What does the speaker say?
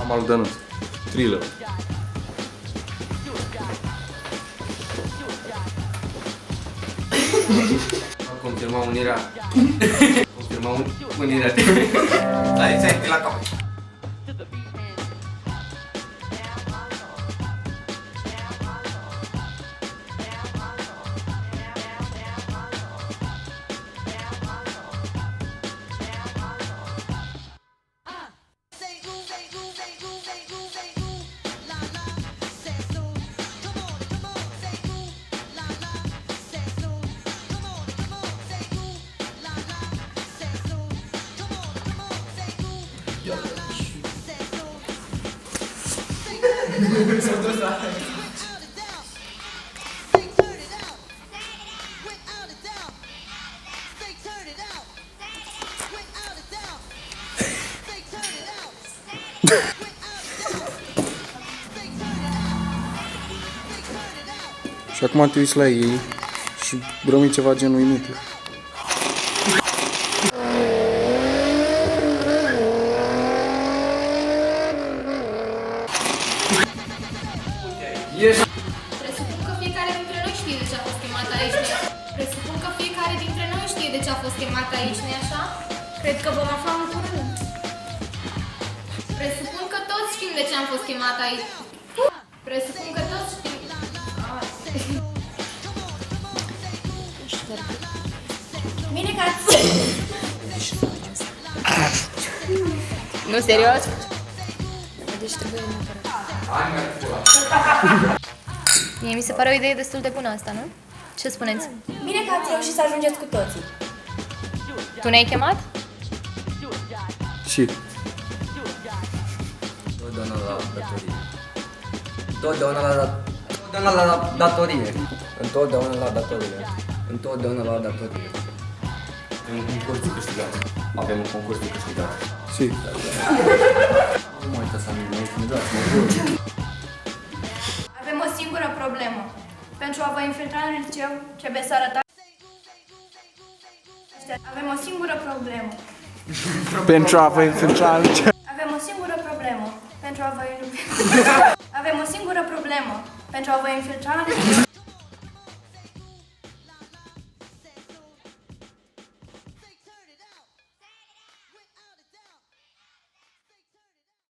Mama lui Dănuț. Thriller. Confirma unirea. Confirma unirea. Hai, ți-ai la cap. Și acum te uiți la ei și bromii ceva genul inutile. Presupun că fiecare dintre noi știe de ce a fost chemat aici. Presupun că fiecare dintre noi știe de ce a fost chemat aici, nu-i așa? Cred că vom afla în curând. Presupun că toți știm de ce am fost chemat aici. Presupun că toți știm. Bine că ați... Nu, serios? Deci trebuie neapărat. Mie mi se pare o idee destul de bună asta, nu? Ce spuneți? Bine că ați reușit să ajungeți cu toții. Tu ne-ai chemat? Și Totdeauna la datorie. Totdeauna la datorie. Întotdeauna la datorie. Întotdeauna la datorie. Avem un concurs de câștigat. Avem un concurs de câștigat. și Nu mă uitați la mine, mă intimidați, mă jur. Avem o singură problemă. Pentru a vă infiltra în liceu, trebuie să arătați... Avem o singură problemă. pentru a vă infiltra în ce... Avem o singură problemă. Pentru a vă... Avem o singură problemă. Pentru a vă infiltra în...